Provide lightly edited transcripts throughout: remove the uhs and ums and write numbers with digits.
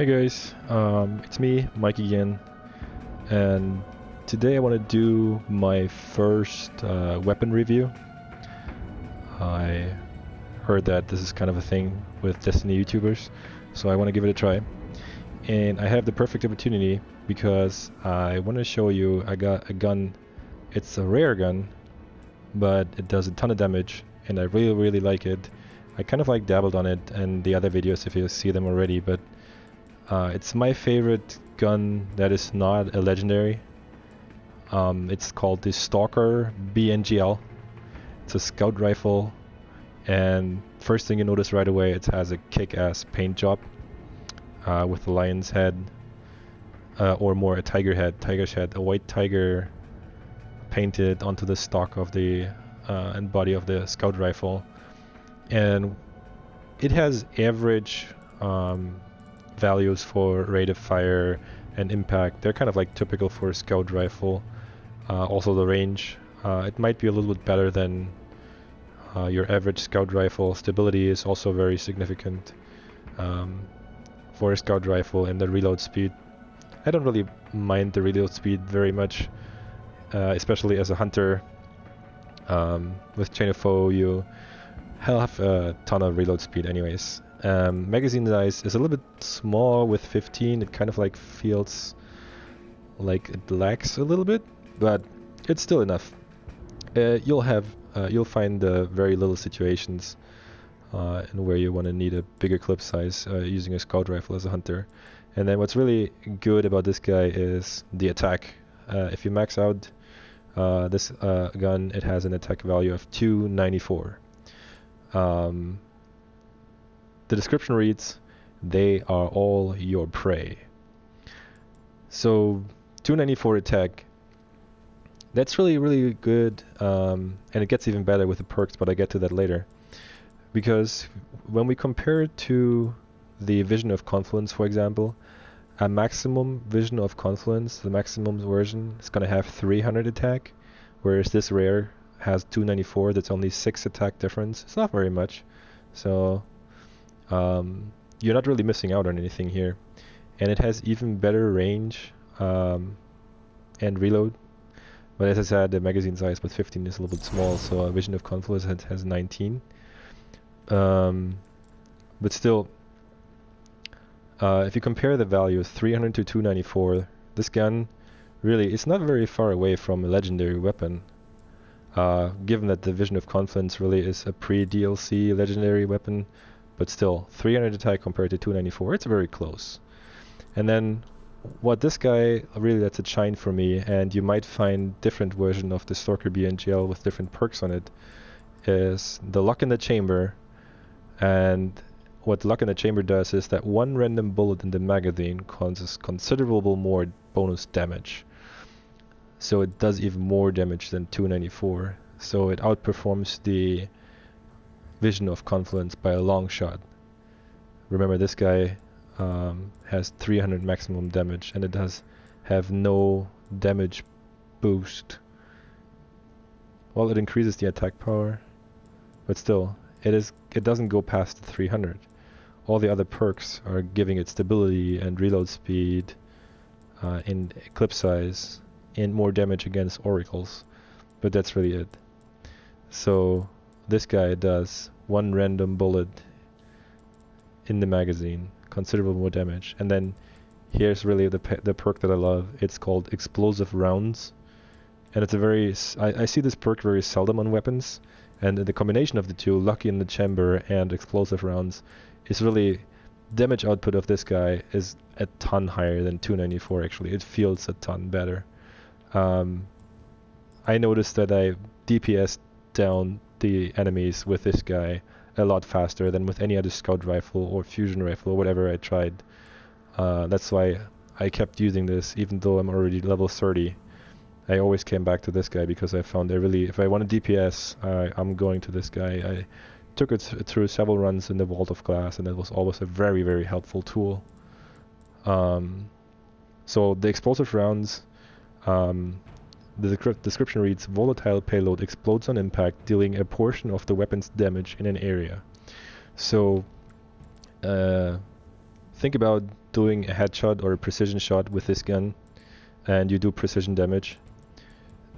Hey guys, it's me, Mike again, and today I want to do my first weapon review. I heard that this is kind of a thing with Destiny YouTubers, so I want to give it a try. And I have the perfect opportunity because I want to show you I got a gun. It's a rare gun, but it does a ton of damage, and I really like it. I kind of like dabbled on it in the other videos if you see them already, but it's my favorite gun that is not a legendary. It's called the Stalker BNGL. It's a scout rifle, and first thing you notice right away, it has a kick-ass paint job with a lion's head, or more a tiger's head, a white tiger painted onto the stock of the and body of the scout rifle, and it has average values for rate of fire and impact. They're kind of like typical for a scout rifle. Also the range, it might be a little bit better than your average scout rifle. Stability is also very significant for a scout rifle, and the reload speed. I don't really mind the reload speed very much, especially as a hunter. With Chain of Foe you have a ton of reload speed anyways. Magazine size is a little bit small with 15. It kind of like feels like it lacks a little bit, but it's still enough. You'll find very little situations in where you want to need a bigger clip size using a scout rifle as a hunter. And then what's really good about this guy is the attack. If you max out this gun, it has an attack value of 294. The description reads, "They are all your prey." So 294 attack, that's really good, and it gets even better with the perks, but I get to that later. Because when we compare it to the Vision of Confluence, for example, a maximum Vision of Confluence, the maximum version, is going to have 300 attack, whereas this rare has 294. That's only 6 attack difference. It's not very much, so you're not really missing out on anything here. And it has even better range and reload, but as I said, the magazine size with 15 is a little bit small, so a Vision of Confluence has 19. But still, if you compare the values 300 to 294, this gun really, it's not very far away from a legendary weapon. Given that the Vision of Confluence really is a pre-DLC legendary weapon, but still 300 attack compared to 294, it's very close. And then what this guy really lets it shine for me, and you might find different version of the Stalker BNGL with different perks on it, is the Lock in the Chamber. And what the Lock in the Chamber does is that one random bullet in the magazine causes considerable more bonus damage. So it does even more damage than 294. So it outperforms the Vision of Confluence by a long shot. Remember, this guy has 300 maximum damage, and it does have no damage boost. Well, it increases the attack power, but still, it doesn't go past 300. All the other perks are giving it stability and reload speed, and clip size, and more damage against oracles, but that's really it. So this guy does one random bullet in the magazine, considerable more damage. And then here's really the perk that I love. It's called Explosive Rounds, and it's I see this perk very seldom on weapons, and the combination of the two, Lucky in the Chamber and Explosive Rounds, is really, damage output of this guy is a ton higher than 294 actually. It feels a ton better. I noticed that I DPS down the enemies with this guy a lot faster than with any other scout rifle or fusion rifle or whatever I tried. That's why I kept using this even though I'm already level 30. I always came back to this guy because I found if I want a DPS, I'm going to this guy. I took it through several runs in the Vault of Glass, and it was always a very helpful tool. So the Explosive Rounds, the description reads, "Volatile payload explodes on impact, dealing a portion of the weapon's damage in an area." So think about doing a headshot or a precision shot with this gun and you do precision damage,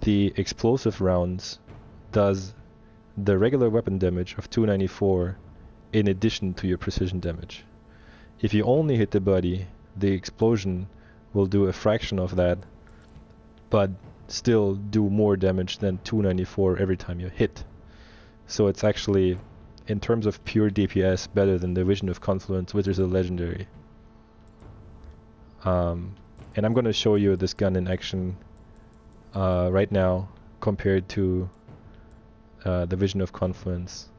the explosive rounds does the regular weapon damage of 294 in addition to your precision damage. If you only hit the body, the explosion will do a fraction of that, but still do more damage than 294 every time you hit. So it's actually, in terms of pure DPS, better than the Vision of Confluence, which is a legendary. And I'm going to show you this gun in action right now compared to the Vision of Confluence.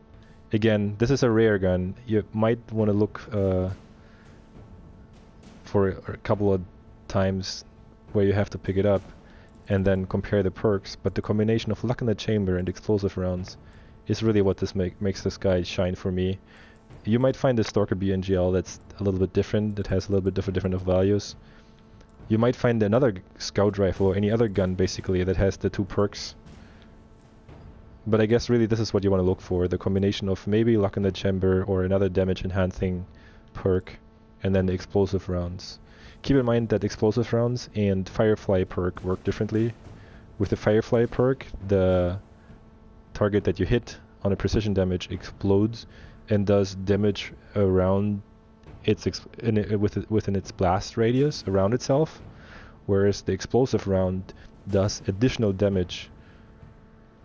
Again, this is a rare gun. You might want to look for a couple of times where you have to pick it up and then compare the perks, but the combination of Luck in the Chamber and explosive rounds is really what this makes this guy shine for me. You might find the Stalker BNGL that's a little bit different, that has a little bit different of values. You might find another scout rifle or any other gun basically that has the two perks. But I guess really this is what you want to look for, the combination of maybe Luck in the Chamber or another damage enhancing perk and then the explosive rounds. Keep in mind that explosive rounds and Firefly perk work differently. With the Firefly perk, the target that you hit on a precision damage explodes and does damage around its within its blast radius around itself, whereas the explosive round does additional damage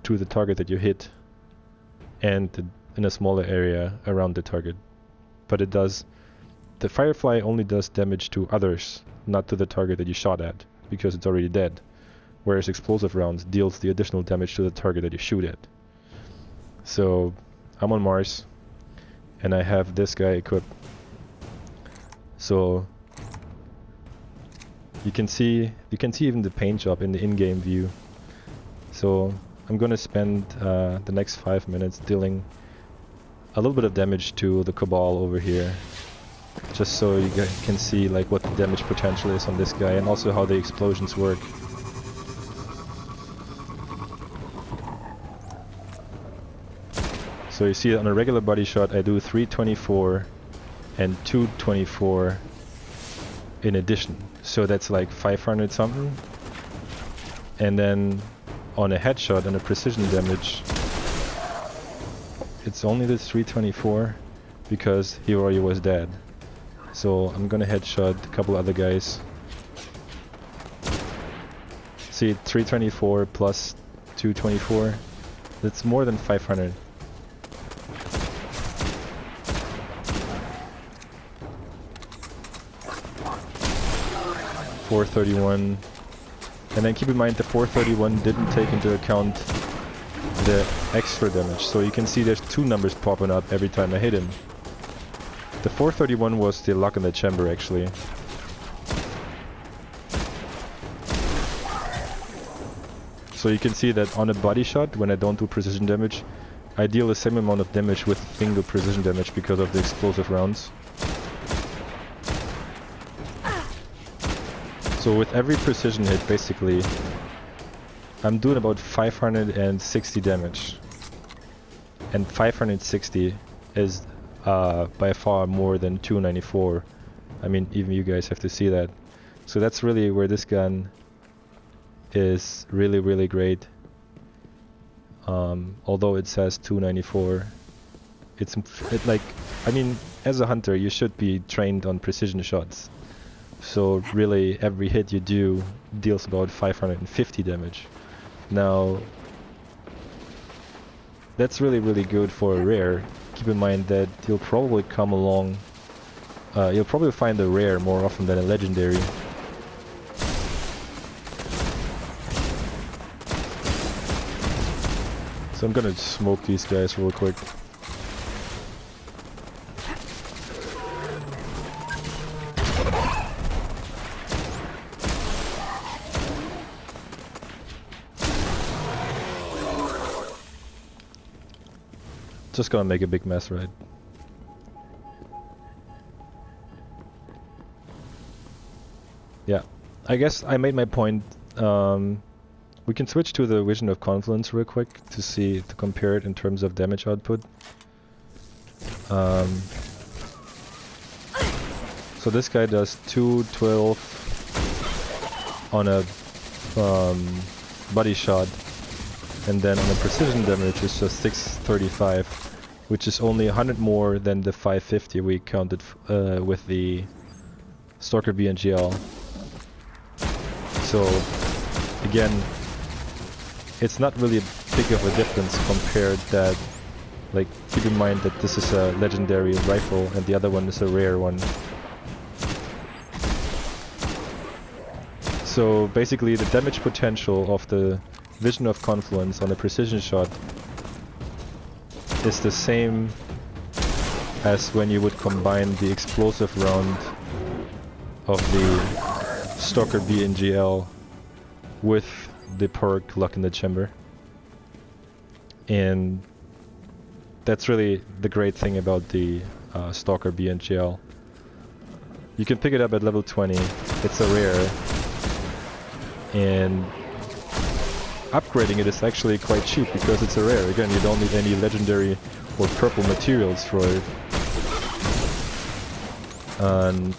to the target that you hit and in a smaller area around the target. But it does, the Firefly only does damage to others, not to the target that you shot at, because it's already dead, whereas explosive rounds deals the additional damage to the target that you shoot at. So I'm on Mars and I have this guy equipped. So you can see even the paint job in the in-game view. So I'm gonna spend the next 5 minutes dealing a little bit of damage to the Cabal over here, just so you can see like what the damage potential is on this guy and also how the explosions work. So you see on a regular body shot I do 324 and 224 in addition, so that's like 500 something. And then on a headshot and a precision damage it's only the 324 because he already was dead. So I'm gonna headshot a couple other guys. See, 324 plus 224, that's more than 500. 431, and then keep in mind the 431 didn't take into account the extra damage, so you can see there's two numbers popping up every time I hit him. The 431 was the Luck in the Chamber actually. So you can see that on a body shot, when I don't do precision damage, I deal the same amount of damage with single precision damage because of the explosive rounds. So with every precision hit, basically, I'm doing about 560 damage. And 560 is by far more than 294. I mean, even you guys have to see that. So that's really where this gun is really, really great. Although it says 294, I mean, as a hunter, you should be trained on precision shots. So really, every hit you do deals about 550 damage. Now, that's really, really good for a rare. Keep in mind that you'll probably come along, you'll probably find a rare more often than a legendary. So I'm gonna smoke these guys real quick. Just gonna make a big mess, right? Yeah, I guess I made my point. We can switch to the Vision of Confluence real quick to compare it in terms of damage output. So this guy does 212 on a body shot, and then on the precision damage it's just 635, which is only 100 more than the 550 we counted with the Stalker BNGL. So again, it's not really big of a difference compared that, like, keep in mind that this is a legendary rifle and the other one is a rare one. So basically the damage potential of the Vision of Confluence on a precision shot is the same as when you would combine the explosive round of the Stalker BNGL with the perk Lock in the Chamber. And that's really the great thing about the Stalker BNGL. You can pick it up at level 20, it's a rare, and upgrading it is actually quite cheap because it's a rare. Again, you don't need any legendary or purple materials for it. And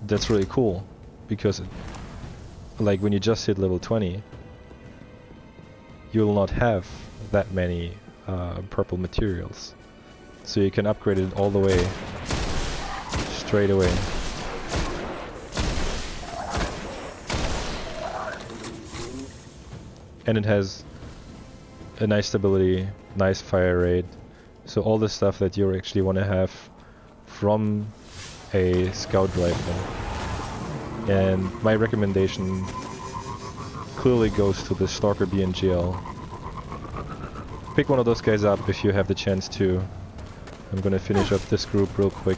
that's really cool because, like, when you just hit level 20, you will not have that many purple materials. So you can upgrade it all the way, straight away. And it has a nice stability, nice fire rate, so all the stuff that you actually want to have from a scout rifle. And my recommendation clearly goes to the Stalker BNGL. Pick one of those guys up if you have the chance to. I'm gonna finish up this group real quick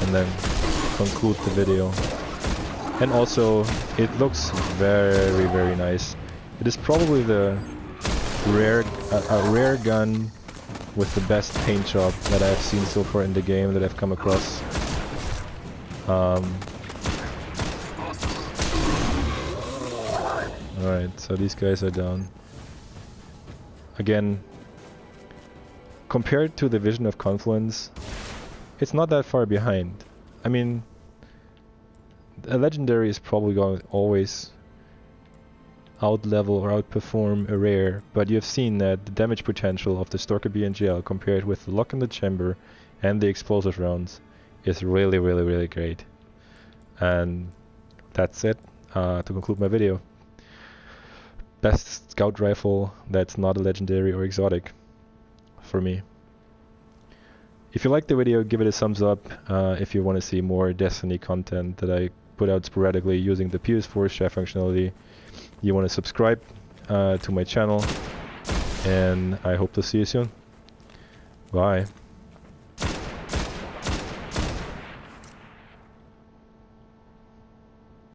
and then conclude the video. And also, it looks very, very nice. It is probably the rare gun with the best paint job that I've seen so far in the game that I've come across. Alright, so these guys are down. Again, compared to the Vision of Confluence, it's not that far behind. I mean, a legendary is probably going to always out-level or outperform a rare, but you've seen that the damage potential of the Stalker BNGL compared with the Lock in the Chamber and the explosive rounds is really, really, really great. And that's it to conclude my video. Best scout rifle that's not a legendary or exotic for me. If you liked the video, give it a thumbs up. If you want to see more Destiny content that I put out sporadically using the PS4 share functionality, you want to subscribe to my channel, and I hope to see you soon. Bye.